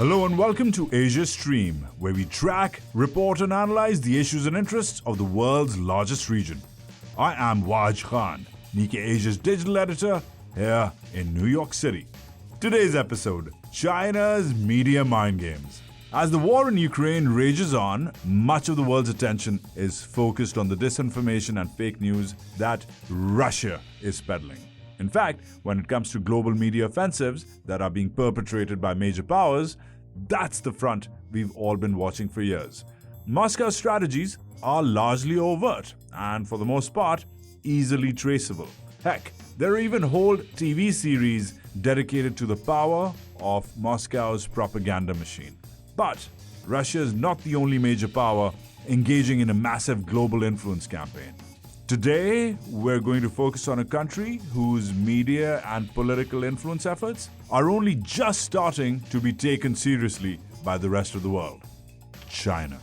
Hello and welcome to Asia Stream, where we track, report and analyze the issues and interests of the world's largest region. I am Waj Khan, Nikkei Asia's digital editor here in New York City. Today's episode, China's media mind games. As the war in Ukraine rages on, much of the world's attention is focused on the disinformation and fake news that Russia is peddling. In fact, when it comes to global media offensives that are being perpetrated by major powers, that's the front we've all been watching for years. Moscow's strategies are largely overt and, for the most part, easily traceable. Heck, there are even whole TV series dedicated to the power of Moscow's propaganda machine. But Russia is not the only major power engaging in a massive global influence campaign. Today, we're going to focus on a country whose media and political influence efforts are only just starting to be taken seriously by the rest of the world: China.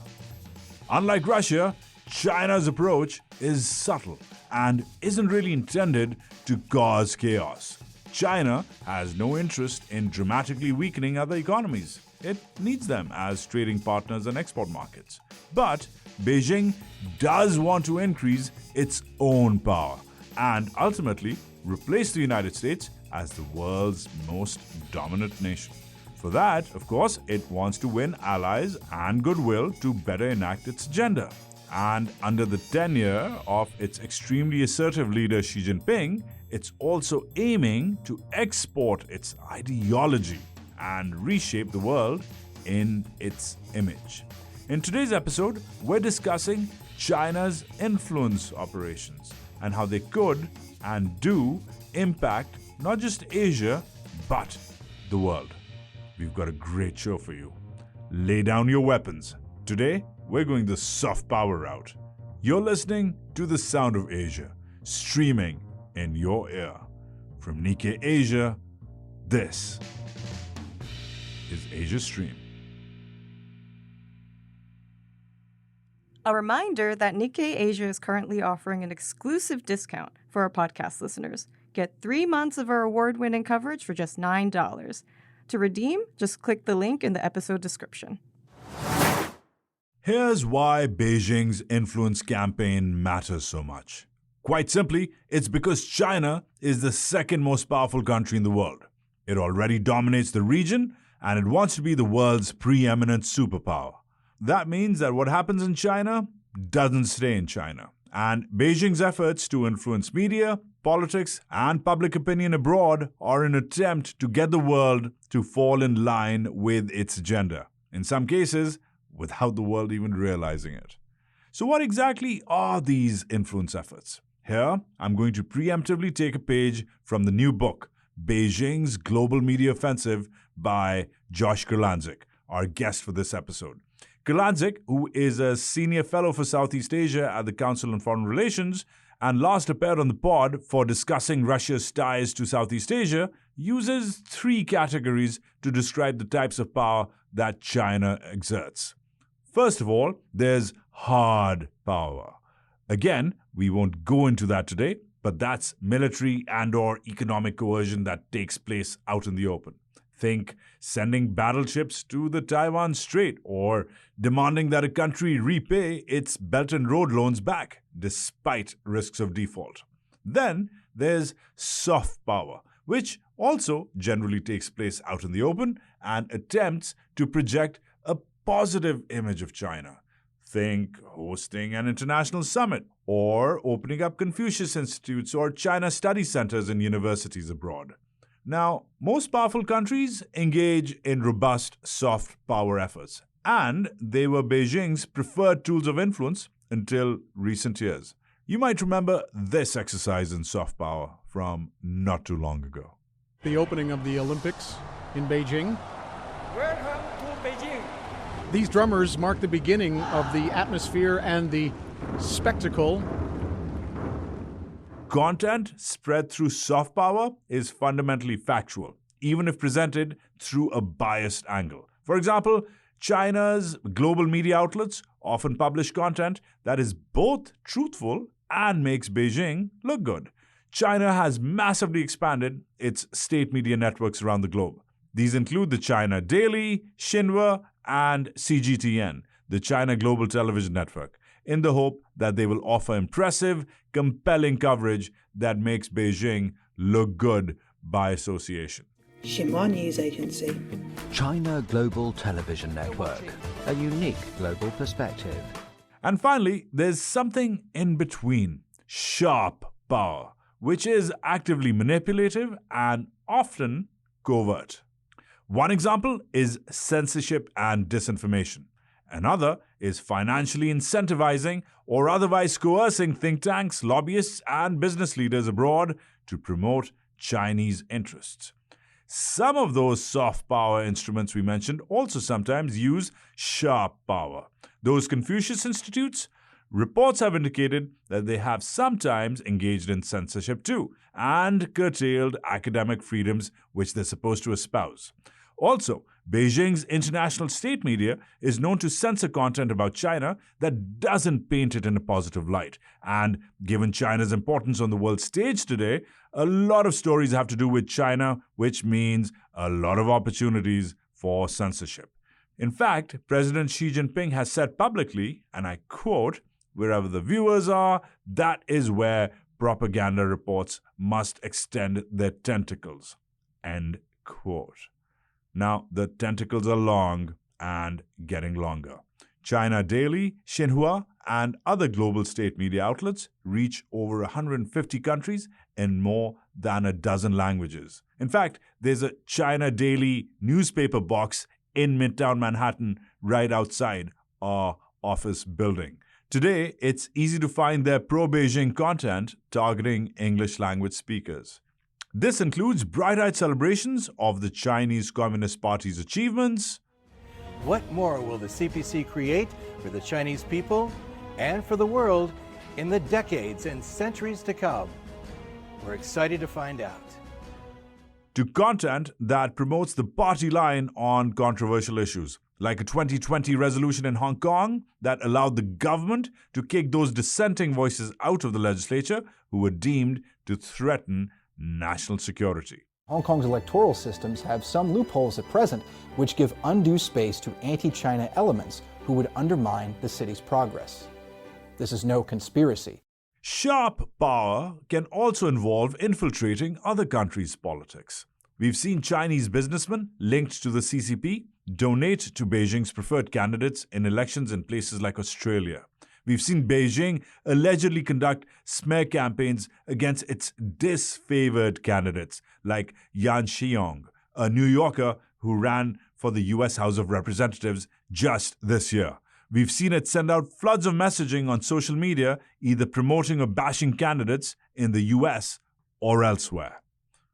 Unlike Russia, China's approach is subtle and isn't really intended to cause chaos. China has no interest in dramatically weakening other economies. It needs them as trading partners and export markets. But Beijing does want to increase its own power and ultimately replace the United States as the world's most dominant nation. For that, of course, it wants to win allies and goodwill to better enact its agenda. And under the tenure of its extremely assertive leader Xi Jinping, it's also aiming to export its ideology and reshape the world in its image. In today's episode, we're discussing China's influence operations and how they could and do impact not just Asia, but the world. We've got a great show for you. Lay down your weapons. Today, we're going the soft power route. You're listening to The Sound of Asia, streaming in your ear. From Nikkei Asia, this is Asia Stream. A reminder that Nikkei Asia is currently offering an exclusive discount for our podcast listeners. Get 3 months of our award-winning coverage for just $9. To redeem, just click the link in the episode description. Here's why Beijing's influence campaign matters so much. Quite simply, it's because China is the second most powerful country in the world. It already dominates the region, and it wants to be the world's preeminent superpower. That means that what happens in China doesn't stay in China. And Beijing's efforts to influence media, politics, and public opinion abroad are an attempt to get the world to fall in line with its agenda. In some cases, without the world even realizing it. So what exactly are these influence efforts? Here, I'm going to preemptively take a page from the new book, Beijing's Global Media Offensive by Josh Kurlantzick, our guest for this episode. Kurlantzick, who is a senior fellow for Southeast Asia at the Council on Foreign Relations and last appeared on the pod for discussing Russia's ties to Southeast Asia, uses 3 categories to describe the types of power that China exerts. First of all, there's hard power. Again, we won't go into that today, but that's military and/or economic coercion that takes place out in the open. Think sending battleships to the Taiwan Strait or demanding that a country repay its Belt and Road loans back, despite risks of default. Then there's soft power, which also generally takes place out in the open and attempts to project a positive image of China. Think hosting an international summit or opening up Confucius Institutes or China study centers in universities abroad. Now, most powerful countries engage in robust soft power efforts, and they were Beijing's preferred tools of influence until recent years. You might remember this exercise in soft power from not too long ago. The opening of the Olympics in Beijing. Welcome to Beijing. These drummers mark the beginning of the atmosphere and the spectacle. Content spread through soft power is fundamentally factual, even if presented through a biased angle. For example, China's global media outlets often publish content that is both truthful and makes Beijing look good. China has massively expanded its state media networks around the globe. These include the China Daily, Xinhua, and CGTN, the China Global Television Network, in the hope that they will offer impressive, compelling coverage that makes Beijing look good by association. Xinhua News Agency. China Global Television Network, a unique global perspective. And finally, there's something in between, sharp power, which is actively manipulative and often covert. One example is censorship and disinformation. Another is financially incentivizing or otherwise coercing think tanks, lobbyists, and business leaders abroad to promote Chinese interests. Some of those soft power instruments we mentioned also sometimes use sharp power. Those Confucius Institutes? Reports have indicated that they have sometimes engaged in censorship too and curtailed academic freedoms which they're supposed to espouse. Also, Beijing's international state media is known to censor content about China that doesn't paint it in a positive light. And given China's importance on the world stage today, a lot of stories have to do with China, which means a lot of opportunities for censorship. In fact, President Xi Jinping has said publicly, and I quote, "Wherever the viewers are, that is where propaganda reports must extend their tentacles." End quote. Now, the tentacles are long and getting longer. China Daily, Xinhua, and other global state media outlets reach over 150 countries in more than a dozen languages. In fact, there's a China Daily newspaper box in Midtown Manhattan right outside our office building. Today, it's easy to find their pro-Beijing content targeting English language speakers. This includes bright-eyed celebrations of the Chinese Communist Party's achievements. What more will the CPC create for the Chinese people and for the world in the decades and centuries to come? We're excited to find out. To content that promotes the party line on controversial issues, like a 2020 resolution in Hong Kong that allowed the government to kick those dissenting voices out of the legislature who were deemed to threaten national security. Hong Kong's electoral systems have some loopholes at present which give undue space to anti-China elements who would undermine the city's progress. This is no conspiracy. Sharp power can also involve infiltrating other countries' politics. We've seen Chinese businessmen linked to the CCP donate to Beijing's preferred candidates in elections in places like Australia. We've seen Beijing allegedly conduct smear campaigns against its disfavored candidates, like Yan Xiong, a New Yorker who ran for the U.S. House of Representatives just this year. We've seen it send out floods of messaging on social media, either promoting or bashing candidates in the U.S. or elsewhere.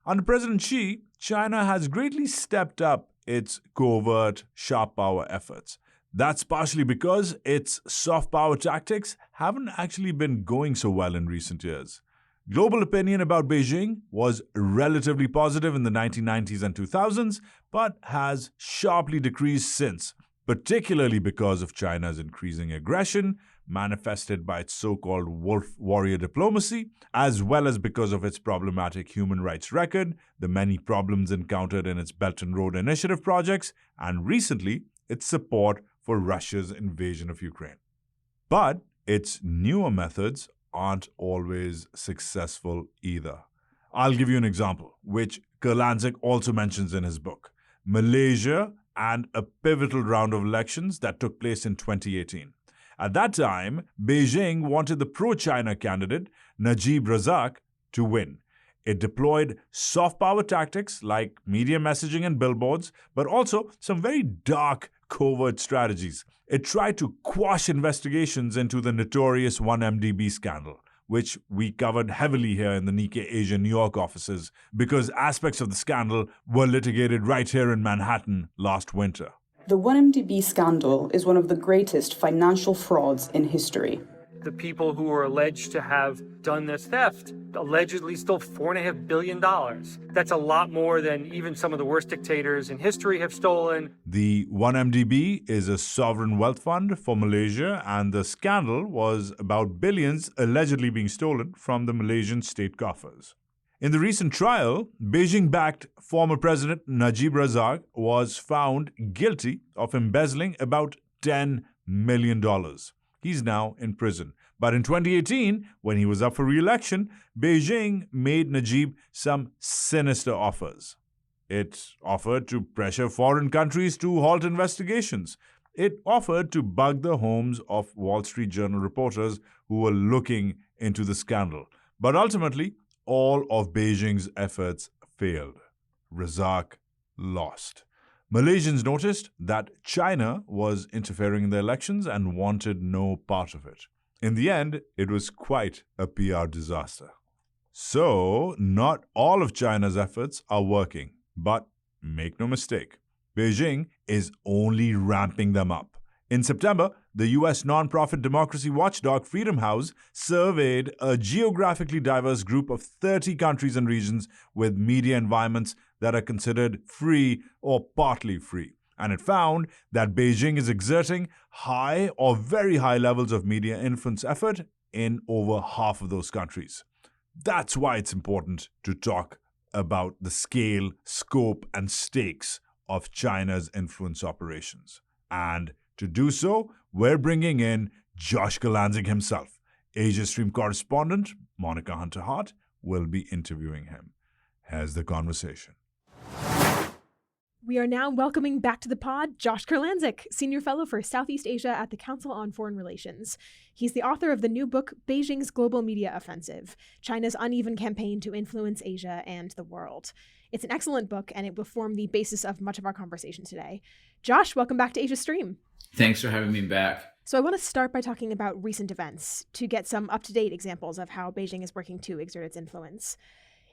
Under President Xi, China has greatly stepped up its covert sharp power efforts. That's partially because its soft power tactics haven't actually been going so well in recent years. Global opinion about Beijing was relatively positive in the 1990s and 2000s, but has sharply decreased since, particularly because of China's increasing aggression, manifested by its so-called wolf warrior diplomacy, as well as because of its problematic human rights record, the many problems encountered in its Belt and Road Initiative projects, and recently, its support for Russia's invasion of Ukraine. But its newer methods aren't always successful either. I'll give you an example, which Kurlantzick also mentions in his book. Malaysia and a pivotal round of elections that took place in 2018. At that time, Beijing wanted the pro-China candidate, Najib Razak, to win. It deployed soft power tactics like media messaging and billboards, but also some very dark covert strategies. It tried to quash investigations into the notorious 1MDB scandal, which we covered heavily here in the Nikkei Asia New York offices because aspects of the scandal were litigated right here in Manhattan last winter. The 1MDB scandal is one of the greatest financial frauds in history. The people who were alleged to have done this theft allegedly stole $4.5 billion. That's a lot more than even some of the worst dictators in history have stolen. The 1MDB is a sovereign wealth fund for Malaysia, and the scandal was about billions allegedly being stolen from the Malaysian state coffers. In the recent trial, Beijing-backed former President Najib Razak was found guilty of embezzling about $10 million. He's now in prison. But in 2018, when he was up for re-election, Beijing made Najib some sinister offers. It offered to pressure foreign countries to halt investigations. It offered to bug the homes of Wall Street Journal reporters who were looking into the scandal. But ultimately, all of Beijing's efforts failed. Razak lost. Malaysians noticed that China was interfering in the elections and wanted no part of it. In the end, it was quite a PR disaster. So, not all of China's efforts are working. But make no mistake, Beijing is only ramping them up. In September, the U.S. nonprofit democracy watchdog Freedom House surveyed a geographically diverse group of 30 countries and regions with media environments that are considered free or partly free. And it found that Beijing is exerting high or very high levels of media influence effort in over half of those countries. That's why it's important to talk about the scale, scope, and stakes of China's influence operations. And to do so, we're bringing in Josh Kurlantzick himself. Asia Stream correspondent Monica Hunter-Hart will be interviewing him. Here's the conversation. We are now welcoming back to the pod Josh Kurlantzick, Senior Fellow for Southeast Asia at the Council on Foreign Relations. He's the author of the new book, Beijing's Global Media Offensive, China's Uneven Campaign to Influence Asia and the World. It's an excellent book, and it will form the basis of much of our conversation today. Josh, welcome back to Asia Stream. Thanks for having me back. So I want to start by talking about recent events to get some up-to-date examples of how Beijing is working to exert its influence.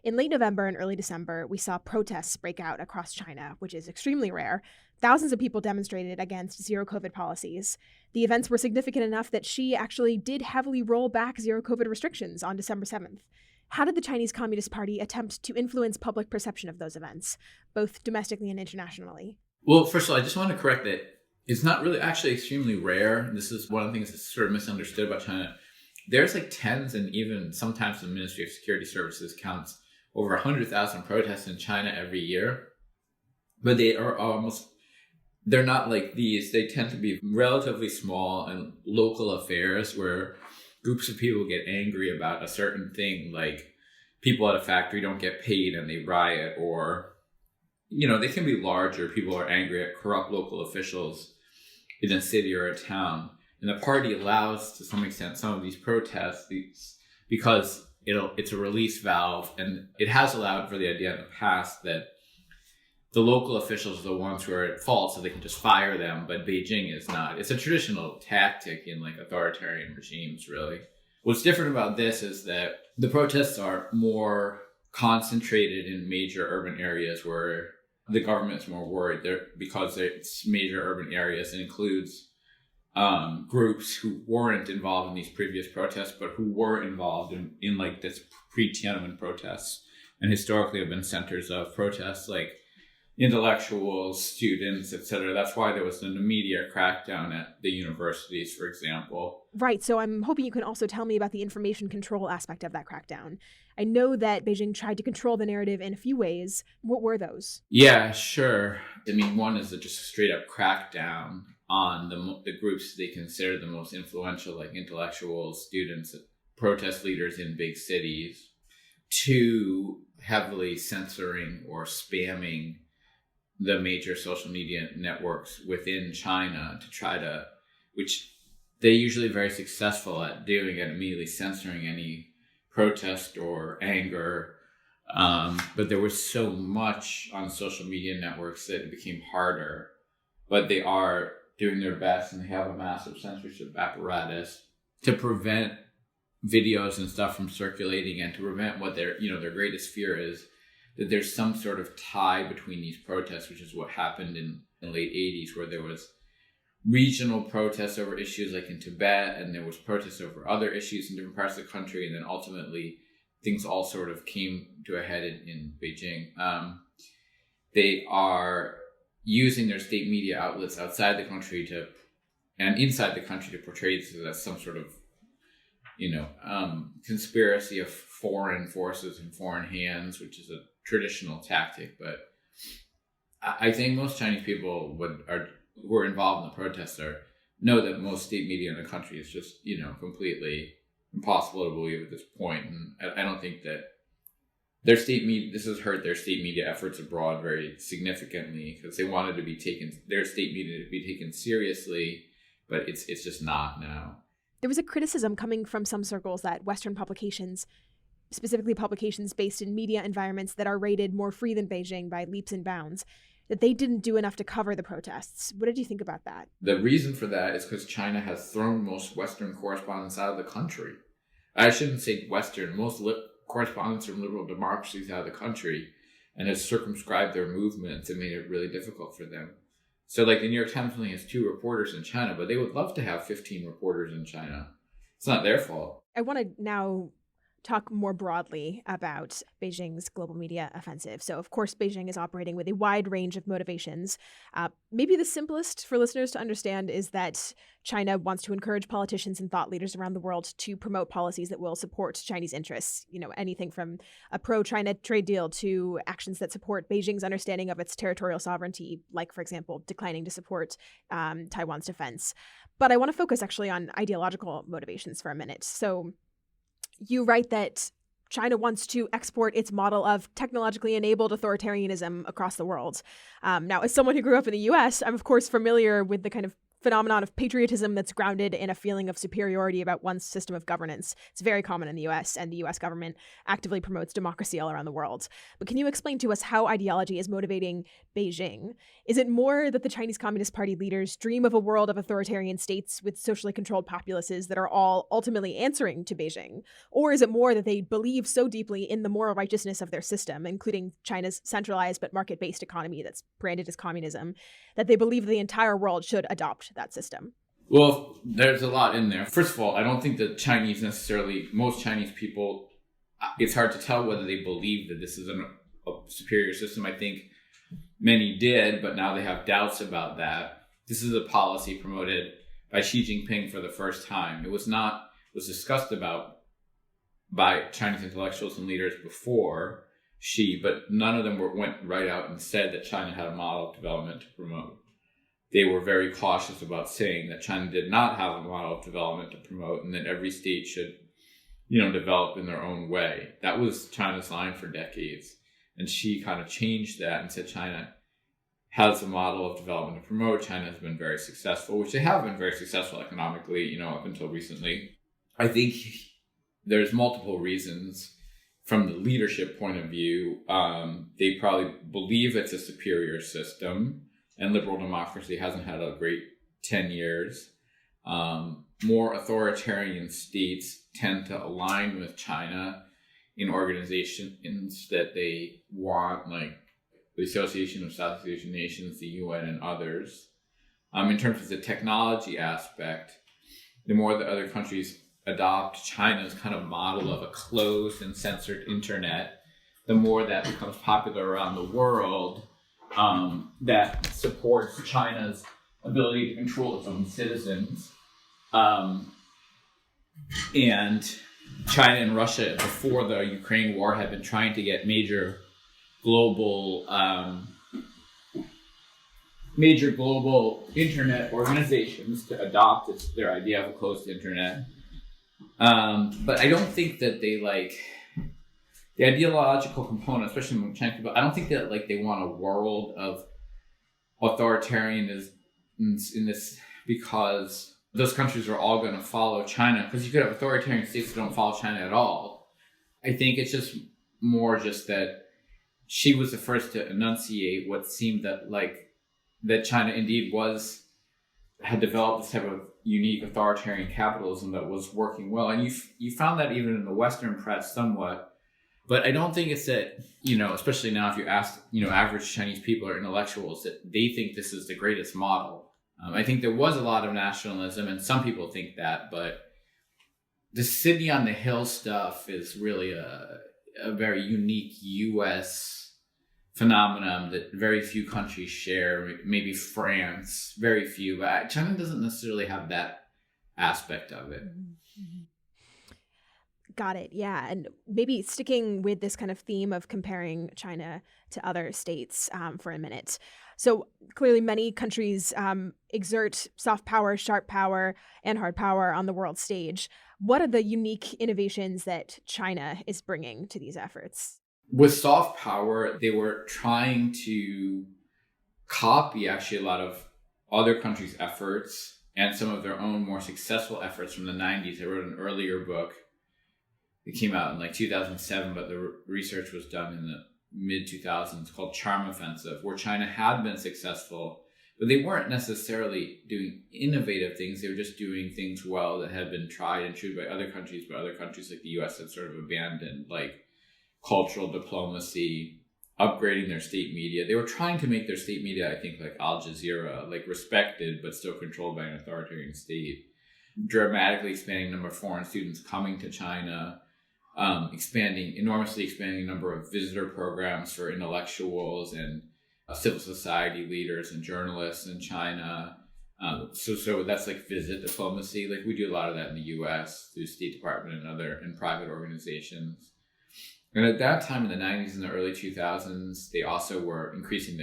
In late November and early December, we saw protests break out across China, which is extremely rare. Thousands of people demonstrated against zero-COVID policies. The events were significant enough that Xi actually did heavily roll back zero-COVID restrictions on December 7th. How did the Chinese Communist Party attempt to influence public perception of those events, both domestically and internationally? Well, first of all, I just want to correct that it's not really actually extremely rare. This is one of the things that's sort of misunderstood about China. There's like tens and even sometimes the Ministry of Security Services counts over 100,000 protests in China every year. But they're not like these. They tend to be relatively small and local affairs where groups of people get angry about a certain thing, like people at a factory don't get paid and they riot, or, they can be larger. People are angry at corrupt local officials in a city or a town. And the party allows, to some extent, some of these protests because it's a release valve, and it has allowed for the idea in the past that the local officials are the ones who are at fault, so they can just fire them, but Beijing is not. It's a traditional tactic in authoritarian regimes, really. What's different about this is that the protests are more concentrated in major urban areas where the government's more worried because it's major urban areas. It includes groups who weren't involved in these previous protests, but who were involved in this pre-Tiananmen protests, and historically have been centers of protests like intellectuals, students, etc. That's why there was an immediate crackdown at the universities, for example. Right, so I'm hoping you can also tell me about the information control aspect of that crackdown. I know that Beijing tried to control the narrative in a few ways. What were those? Yeah, sure. One is just a straight up crackdown on the groups they consider the most influential, like intellectuals, students, protest leaders in big cities. 2, heavily censoring or spamming the major social media networks within China which they're usually very successful at doing, at immediately censoring any protest or anger. But there was so much on social media networks that it became harder. But they are doing their best, and they have a massive censorship apparatus to prevent videos and stuff from circulating, and to prevent what their greatest fear is, that there's some sort of tie between these protests, which is what happened in the late 80s, where there was regional protests over issues like in Tibet, and there was protests over other issues in different parts of the country, and then ultimately things all sort of came to a head in Beijing. They are using their state media outlets outside the country and inside the country to portray this as some sort of conspiracy of foreign forces and foreign hands, which is a traditional tactic. But I think most Chinese people who are involved in the protests know that most state media in the country is just, completely impossible to believe at this point. And I don't think that this has hurt their state media efforts abroad very significantly, because they wanted their state media to be taken seriously, but it's just not now. There was a criticism coming from some circles that Western publications, specifically publications based in media environments that are rated more free than Beijing by leaps and bounds, that they didn't do enough to cover the protests. What did you think about that? The reason for that is because China has thrown most Western correspondents out of the country. I shouldn't say Western, most correspondents from liberal democracies out of the country, and has circumscribed their movements and made it really difficult for them. So like the New York Times only has 2 reporters in China, but they would love to have 15 reporters in China. It's not their fault. I want to now talk more broadly about Beijing's global media offensive. So, of course, Beijing is operating with a wide range of motivations. Maybe the simplest for listeners to understand is that China wants to encourage politicians and thought leaders around the world to promote policies that will support Chinese interests. Anything from a pro-China trade deal to actions that support Beijing's understanding of its territorial sovereignty, like, for example, declining to support Taiwan's defense. But I want to focus actually on ideological motivations for a minute. So, you write that China wants to export its model of technologically enabled authoritarianism across the world. Now, as someone who grew up in the U.S., I'm, of course, familiar with the kind of phenomenon of patriotism that's grounded in a feeling of superiority about one's system of governance. It's very common in the U.S., and the U.S. government actively promotes democracy all around the world. But can you explain to us how ideology is motivating Beijing? Is it more that the Chinese Communist Party leaders dream of a world of authoritarian states with socially controlled populaces that are all ultimately answering to Beijing? Or is it more that they believe so deeply in the moral righteousness of their system, including China's centralized but market-based economy that's branded as communism, that they believe the entire world should adopt that system? Well, there's a lot in there. First of all, I don't think that most Chinese people, it's hard to tell whether they believe that this is a superior system. I think many did, but now they have doubts about that. This is a policy promoted by Xi Jinping for the first time. It was discussed about by Chinese intellectuals and leaders before Xi, but none of them went right out and said that China had a model of development to promote. They were very cautious about saying that China did not have a model of development to promote, and that every state should, develop in their own way. That was China's line for decades. And Xi kind of changed that and said China has a model of development to promote. China has been very successful, which they have been very successful economically, up until recently. I think there's multiple reasons. From the leadership point of view, they probably believe it's a superior system, and liberal democracy hasn't had a great 10 years. More authoritarian states tend to align with China in organizations that they want, like the Association of South Asian Nations, the UN, and others. In terms of the technology aspect, the more the other countries adopt China's kind of model of a closed and censored internet, the more that becomes popular around the world, that supports China's ability to control its own citizens. And China and Russia, before the Ukraine war, had been trying to get major global internet organizations to adopt their idea of a closed internet. But I don't think that they the ideological component, especially among Chinese people, I don't think that they want a world of authoritarianism in this, because those countries are all going to follow China, because you could have authoritarian states that don't follow China at all. I think it's just more that she was the first to enunciate what seemed that China indeed had developed this type of unique authoritarian capitalism that was working well. And you found that even in the Western press somewhat. But I don't think it's that, especially now if you ask, average Chinese people or intellectuals, that they think this is the greatest model. I think there was a lot of nationalism, and some people think that, but the city on the hill stuff is really a very unique U.S. phenomenon that very few countries share, maybe France, very few, but China doesn't necessarily have that aspect of it. Got it. Yeah. And maybe sticking with this kind of theme of comparing China to other states for a minute. So clearly many countries exert soft power, sharp power, and hard power on the world stage. What are the unique innovations that China is bringing to these efforts? With soft power, they were trying to copy actually a lot of other countries' efforts and some of their own more successful efforts from the 90s. They wrote an earlier book. It came out in like 2007, but the research was done in the mid-2000s called Charm Offensive, where China had been successful, but they weren't necessarily doing innovative things. They were just doing things well that had been tried and true by other countries, but other countries like the US had sort of abandoned, like cultural diplomacy, upgrading their state media. They were trying to make their state media, I think, like Al Jazeera, like respected, but still controlled by an authoritarian state. Dramatically expanding the number of foreign students coming to China, enormously expanding the number of visitor programs for intellectuals and civil society leaders and journalists in China. So that's like visit diplomacy. Like we do a lot of that in the US through State Department and private organizations. And at that time in the 90s and the early 2000s, they also were increasing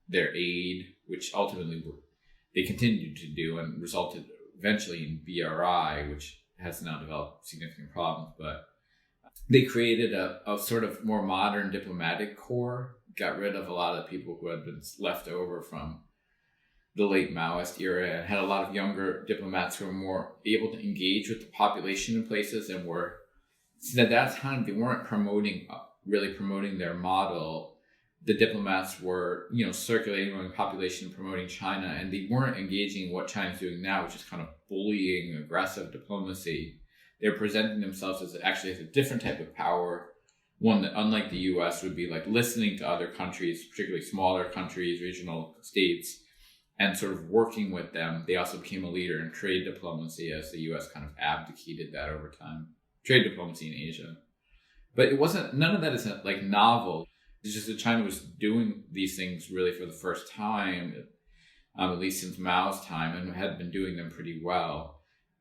their aid, which ultimately they continued to do and resulted eventually in BRI, which has now developed significant problems. But they created a sort of more modern diplomatic corps, got rid of a lot of the people who had been left over from the late Maoist era, and had a lot of younger diplomats who were more able to engage with the population in places and were. So at that time, they weren't really promoting their model. The diplomats were, circulating among the population, promoting China, and they weren't engaging in what China's doing now, which is kind of bullying, aggressive diplomacy. They're presenting themselves as a different type of power, one that, unlike the US, would be like listening to other countries, particularly smaller countries, regional states, and sort of working with them. They also became a leader in trade diplomacy as the US kind of abdicated that over time. Trade diplomacy in Asia. But none of that is like novel. It's just that China was doing these things really for the first time, at least since Mao's time, and had been doing them pretty well.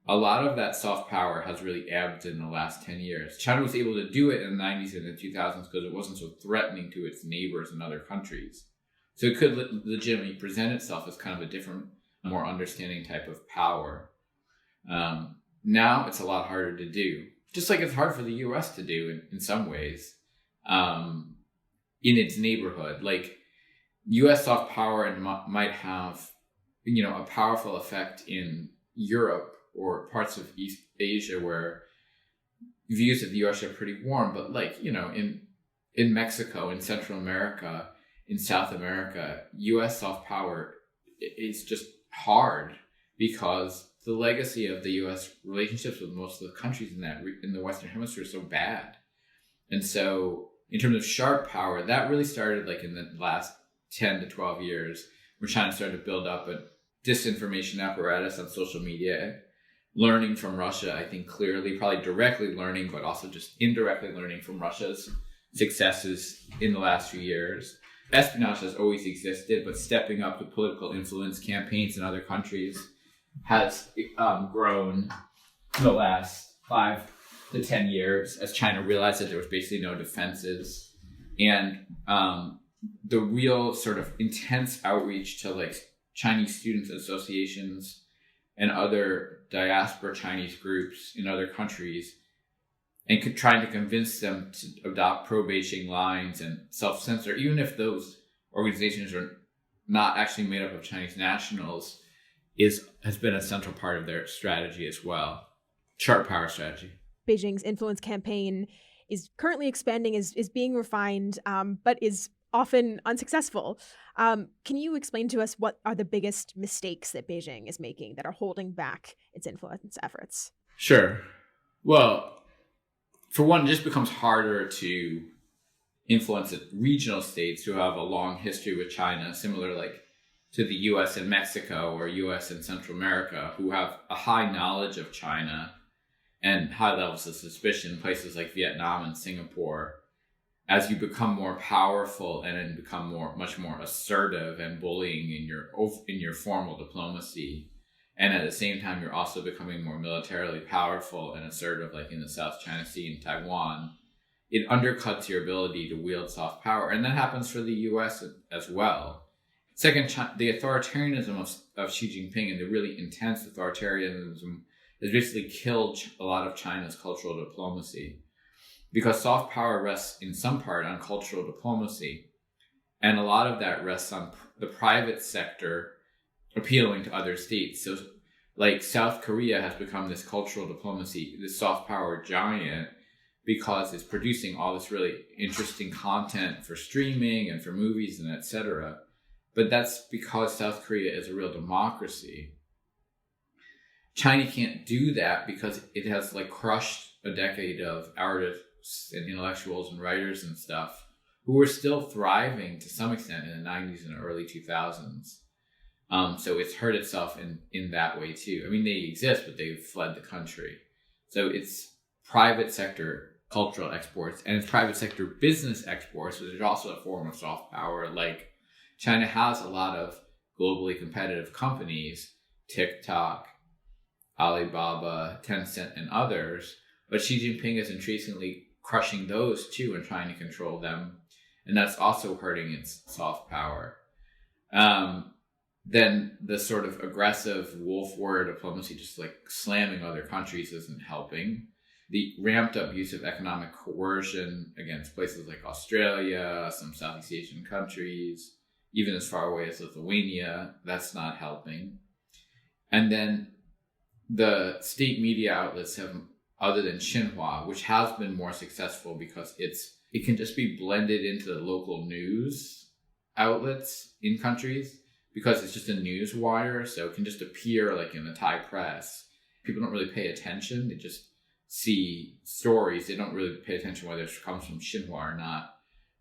A lot of that soft power has really ebbed in the last 10 years. China was able to do it in the 90s and the 2000s because it wasn't so threatening to its neighbors in other countries. So it could legitimately present itself as kind of a different, more understanding type of power. Now it's a lot harder to do. Just like it's hard for the US to do in some ways, in its neighborhood. Like US soft power might have, a powerful effect in Europe or parts of East Asia where views of the US are pretty warm, but like, in Mexico, in Central America, in South America, US soft power is just hard because the legacy of the U.S. relationships with most of the countries in the Western Hemisphere is so bad. And so in terms of sharp power, that really started like in the last 10 to 12 years, where China started to build up a disinformation apparatus on social media, learning from Russia, I think clearly, probably directly learning, but also just indirectly learning from Russia's successes in the last few years. Espionage has always existed, but stepping up to political influence campaigns in other countries has grown in the last 5 to 10 years as China realized that there was basically no defenses. And the real sort of intense outreach to like Chinese students associations and other diaspora Chinese groups in other countries, and trying to convince them to adopt pro-Beijing lines and self-censor, even if those organizations are not actually made up of Chinese nationals, has been a central part of their strategy as well. Sharp power strategy. Beijing's influence campaign is currently expanding, is being refined, but is often unsuccessful. Can you explain to us what are the biggest mistakes that Beijing is making that are holding back its influence efforts? Sure. Well, for one, it just becomes harder to influence regional states who have a long history with China, similar like to the U.S. and Mexico or U.S. and Central America, who have a high knowledge of China and high levels of suspicion, places like Vietnam and Singapore. As you become more powerful and then become much more assertive and bullying in your formal diplomacy, And at the same time, you're also becoming more militarily powerful and assertive, like in the South China Sea and Taiwan. It undercuts your ability to wield soft power. And that happens for the US as well. Second, the authoritarianism of Xi Jinping and the really intense authoritarianism has basically killed a lot of China's cultural diplomacy, because soft power rests in some part on cultural diplomacy. And a lot of that rests on the private sector appealing to other states. So like South Korea has become this cultural diplomacy, this soft power giant, because it's producing all this really interesting content for streaming and for movies and etc. But that's because South Korea is a real democracy. China can't do that because it has like crushed a decade of artists and intellectuals and writers and stuff who were still thriving to some extent in the 90s and early 2000s. So it's hurt itself in that way too. I mean, they exist, but they've fled the country. So it's private sector cultural exports and it's private sector business exports, which is also a form of soft power. Like China has a lot of globally competitive companies, TikTok, Alibaba, Tencent, and others, but Xi Jinping is increasingly crushing those too and trying to control them. And that's also hurting its soft power. Then the sort of aggressive wolf warrior diplomacy, just like slamming other countries, isn't helping. The ramped up use of economic coercion against places like Australia, some Southeast Asian countries, even as far away as Lithuania, that's not helping. And then the state media outlets have, other than Xinhua, which has been more successful because it can just be blended into the local news outlets in countries, because it's just a news wire, so it can just appear like in the Thai press. People don't really pay attention. They just see stories. They don't really pay attention whether it comes from Xinhua or not.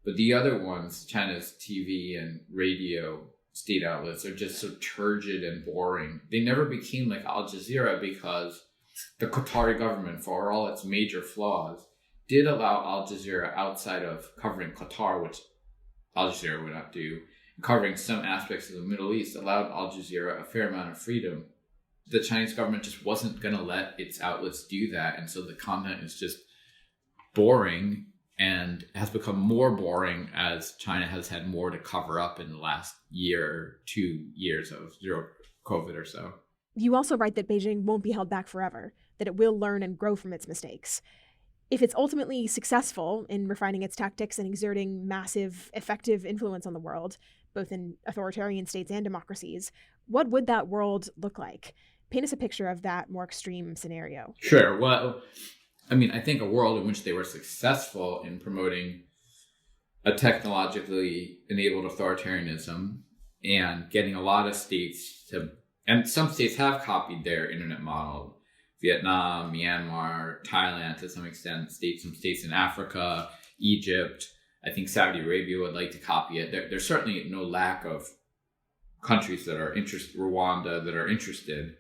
But the other ones, China's TV and radio state outlets, are just so turgid and boring. They never became like Al Jazeera because the Qatari government, for all its major flaws, did allow Al Jazeera, outside of covering Qatar, which Al Jazeera would not do, covering some aspects of the Middle East, allowed Al Jazeera a fair amount of freedom. The Chinese government just wasn't going to let its outlets do that, and so the content is just boring and has become more boring as China has had more to cover up in the last year, 2 years of zero COVID or so. You also write that Beijing won't be held back forever, that it will learn and grow from its mistakes. If it's ultimately successful in refining its tactics and exerting massive, effective influence on the world, both in authoritarian states and democracies, what would that world look like? Paint us a picture of that more extreme scenario. Sure. Well, I mean, I think a world in which they were successful in promoting a technologically enabled authoritarianism and getting a lot of states to, and some states have copied their internet model, Vietnam, Myanmar, Thailand to some extent, some states in Africa, Egypt. I think Saudi Arabia would like to copy it. There's certainly no lack of countries that are interested, Rwanda, that are interested.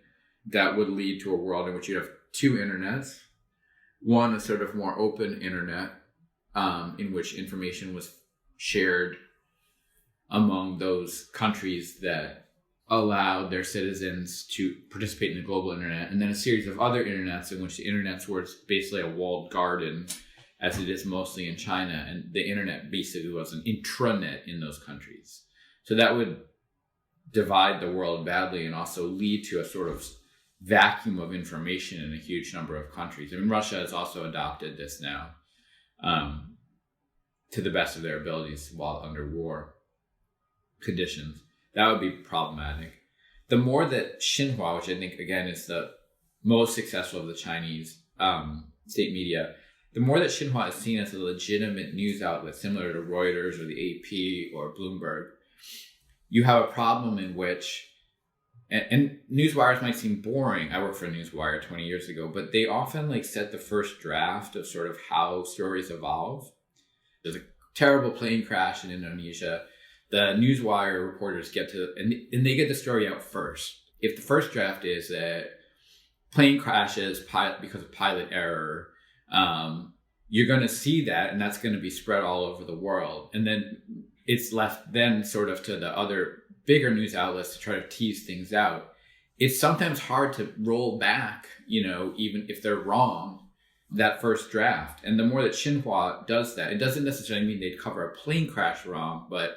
That would lead to a world in which you have two internets. One, a sort of more open internet in which information was shared among those countries that allowed their citizens to participate in the global internet. And then a series of other internets in which the internets were basically a walled garden, as it is mostly in China. And the internet basically was an intranet in those countries. So that would divide the world badly and also lead to a sort of vacuum of information in a huge number of countries. I mean, Russia has also adopted this now to the best of their abilities while under war conditions. That would be problematic. The more that Xinhua, which I think, again, is the most successful of the Chinese state media, the more that Xinhua is seen as a legitimate news outlet, similar to Reuters or the AP or Bloomberg, you have a problem in which, and newswires might seem boring. I worked for a newswire 20 years ago, but they often set the first draft of sort of how stories evolve. There's a terrible plane crash in Indonesia. The newswire reporters get to, and they get the story out first. If the first draft is that plane crashes because of pilot error, you're going to see that, and that's going to be spread all over the world. And then it's left then sort of to the other bigger news outlets to try to tease things out. it's sometimes hard to roll back, even if they're wrong, that first draft. And the more that Xinhua does that, it doesn't necessarily mean they'd cover a plane crash wrong, but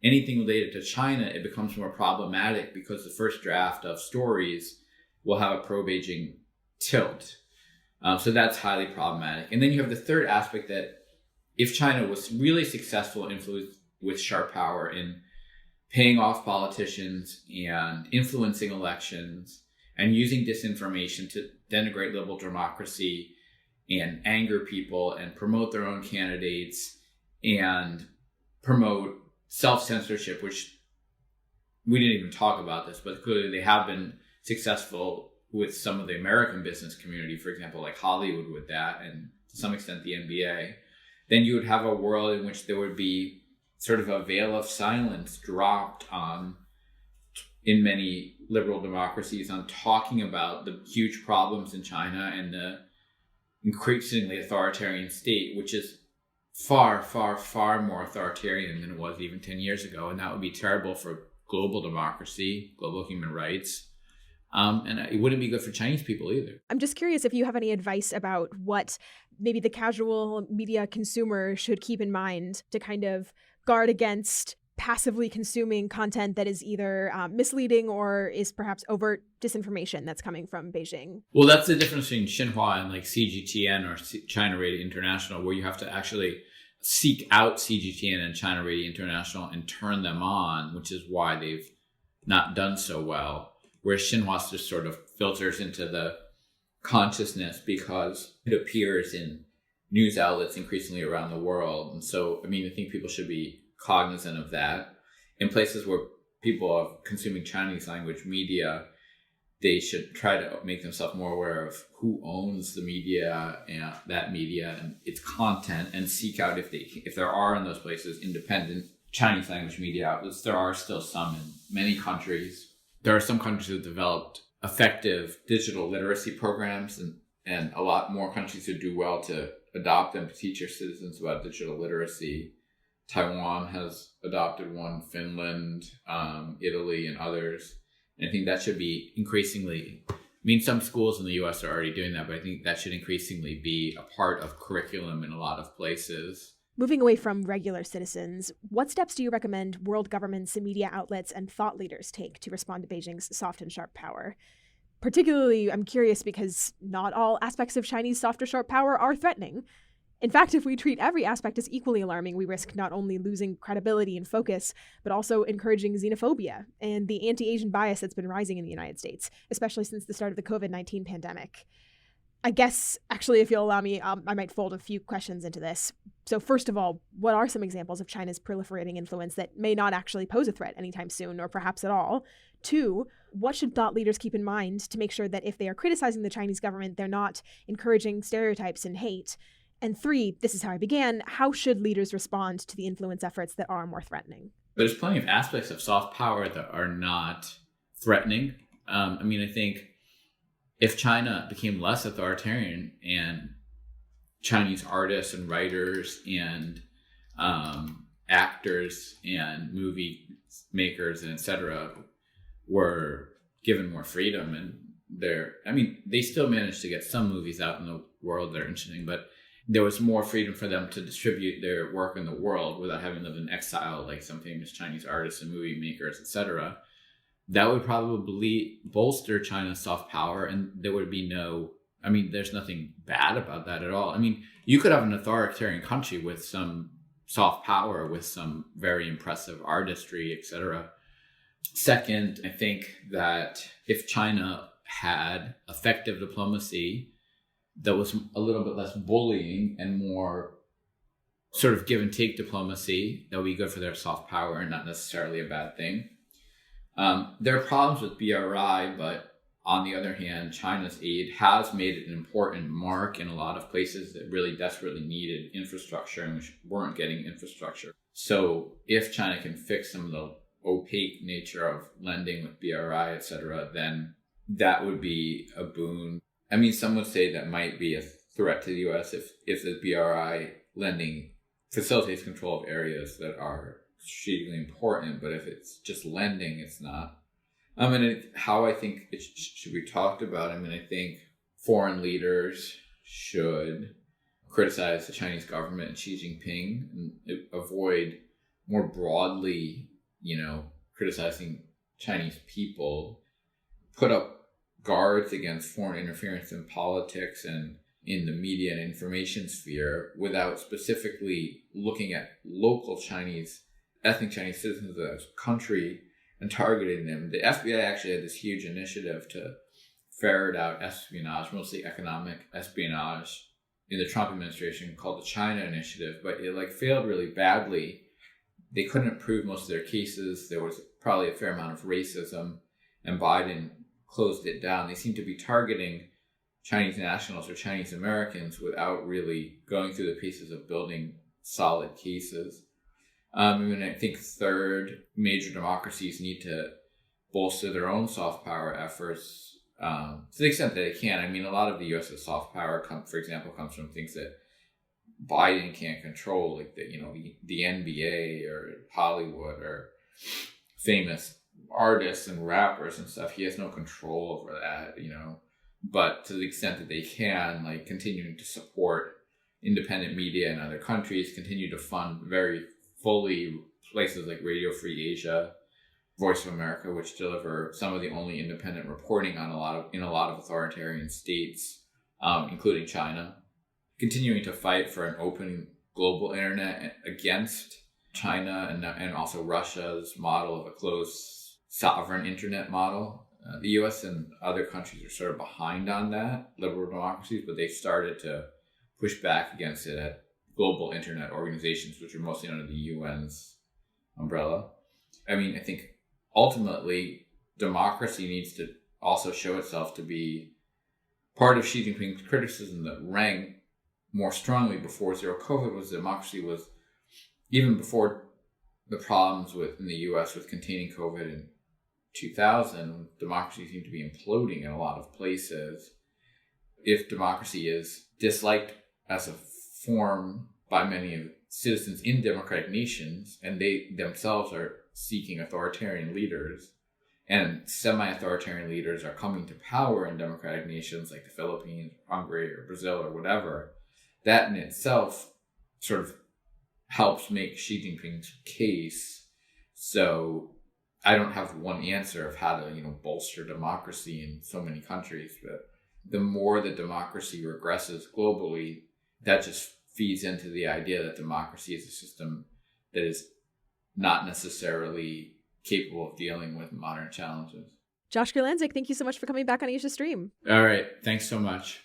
anything related to China, it becomes more problematic because the first draft of stories will have a pro-Beijing tilt. So that's highly problematic. And then you have the third aspect that if China was really successful and influenced with sharp power in paying off politicians and influencing elections and using disinformation to denigrate liberal democracy and anger people and promote their own candidates and promote self-censorship, which we didn't even talk about this, but clearly they have been successful with some of the American business community, for example, like Hollywood with that, and to some extent the NBA, then you would have a world in which there would be sort of a veil of silence dropped in many liberal democracies on talking about the huge problems in China and the increasingly authoritarian state, which is far, far, far more authoritarian than it was even 10 years ago. And that would be terrible for global democracy, global human rights. And it wouldn't be good for Chinese people either. I'm just curious if you have any advice about what maybe the casual media consumer should keep in mind to kind of guard against passively consuming content that is either misleading or is perhaps overt disinformation that's coming from Beijing. Well, that's the difference between Xinhua and like CGTN or China Radio International, where you have to actually seek out CGTN and China Radio International and turn them on, which is why they've not done so well. Whereas Xinhua just sort of filters into the consciousness because it appears in news outlets increasingly around the world. And so, I think people should be cognizant of that. In places where people are consuming Chinese language media, they should try to make themselves more aware of who owns the media and that media and its content, and seek out if there are in those places independent Chinese language media outlets. There are still some in many countries. There are some countries that have developed effective digital literacy programs, and a lot more countries who do well to adopt them to teach their citizens about digital literacy. Taiwan has adopted one, Finland, Italy, and others. And I think that should be increasingly, some schools in the US are already doing that, but I think that should increasingly be a part of curriculum in a lot of places. Moving away from regular citizens, what steps do you recommend world governments, media outlets, and thought leaders take to respond to Beijing's soft and sharp power? Particularly, I'm curious because not all aspects of Chinese soft or sharp power are threatening. In fact, if we treat every aspect as equally alarming, we risk not only losing credibility and focus, but also encouraging xenophobia and the anti-Asian bias that's been rising in the United States, especially since the start of the COVID-19 pandemic. I guess, actually, if you'll allow me, I might fold a few questions into this. So first of all, what are some examples of China's proliferating influence that may not actually pose a threat anytime soon, or perhaps at all? 2, what should thought leaders keep in mind to make sure that if they are criticizing the Chinese government, they're not encouraging stereotypes and hate? And 3, this is how I began, how should leaders respond to the influence efforts that are more threatening? There's plenty of aspects of soft power that are not threatening. I think if China became less authoritarian and Chinese artists and writers and actors and movie makers and etc. were given more freedom, and they still managed to get some movies out in the world that are interesting, but there was more freedom for them to distribute their work in the world without having lived in exile, like some famous Chinese artists and movie makers, etc. That would probably bolster China's soft power, and there would be there's nothing bad about that at all. You could have an authoritarian country with some soft power, with some very impressive artistry, etc. Second, I think that if China had effective diplomacy that was a little bit less bullying and more sort of give and take diplomacy, that would be good for their soft power and not necessarily a bad thing. There are problems with BRI, but on the other hand, China's aid has made it an important mark in a lot of places that really desperately needed infrastructure and which weren't getting infrastructure. So if China can fix some of the opaque nature of lending with BRI, etc., then that would be a boon. Some would say that might be a threat to the U.S. if the BRI lending facilitates control of areas that are strategically important, but if it's just lending, it's not. How I think it should be talked about. I think foreign leaders should criticize the Chinese government and Xi Jinping and avoid more broadly, criticizing Chinese people, put up guards against foreign interference in politics and in the media and information sphere without specifically looking at local ethnic Chinese citizens of the country and targeting them. The FBI actually had this huge initiative to ferret out espionage, mostly economic espionage, in the Trump administration called the China Initiative, but it failed really badly. They couldn't prove most of their cases. There was probably a fair amount of racism, and Biden closed it down. They seem to be targeting Chinese nationals or Chinese Americans without really going through the paces of building solid cases. I think third, major democracies need to bolster their own soft power efforts to the extent that they can. A lot of the U.S.'s soft power, for example, comes from things that Biden can't control, like the NBA or Hollywood or famous artists and rappers and stuff. He has no control over that, But to the extent that they can, continuing to support independent media in other countries, continue to fund very fully places like Radio Free Asia, Voice of America, which deliver some of the only independent reporting in a lot of authoritarian states, including China. Continuing to fight for an open global internet against China and also Russia's model of a closed sovereign internet model. The U.S. and other countries are sort of behind on that, liberal democracies, but they've started to push back against it at global internet organizations, which are mostly under the UN's umbrella. I think ultimately democracy needs to also show itself to be part of Xi Jinping's criticism that rang more strongly before zero COVID was democracy was, even before the problems in the U.S. with containing COVID in 2000, democracy seemed to be imploding in a lot of places. If democracy is disliked as a form by many citizens in democratic nations, and they themselves are seeking authoritarian leaders, and semi-authoritarian leaders are coming to power in democratic nations like the Philippines, Hungary, or Brazil, or whatever, that in itself sort of helps make Xi Jinping's case. So I don't have one answer of how to, bolster democracy in so many countries, but the more that democracy regresses globally, that just feeds into the idea that democracy is a system that is not necessarily capable of dealing with modern challenges. Josh Kurlantzick, thank you so much for coming back on Asia Stream. All right. Thanks so much.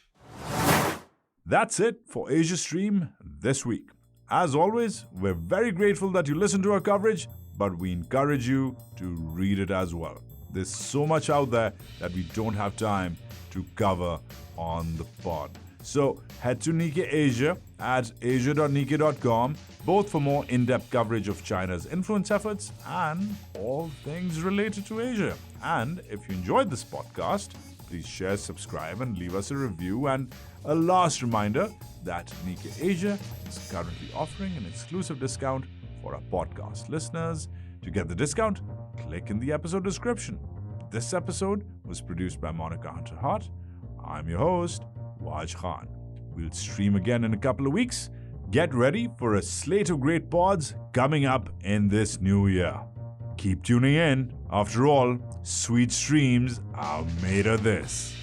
That's it for Asia Stream this week. As always, we're very grateful that you listen to our coverage, but we encourage you to read it as well. There's so much out there that we don't have time to cover on the pod. So head to Nikkei Asia at asia.nikkei.com, both for more in-depth coverage of China's influence efforts and all things related to Asia. And if you enjoyed this podcast, please share, subscribe, and leave us a review. And a last reminder that Nikkei Asia is currently offering an exclusive discount for our podcast listeners. To get the discount, click in the episode description. This episode was produced by Monica Hunter-Hart. I'm your host, Waj Khan. We'll stream again in a couple of weeks. Get ready for a slate of great pods coming up in this new year. Keep tuning in. After all, sweet streams are made of this.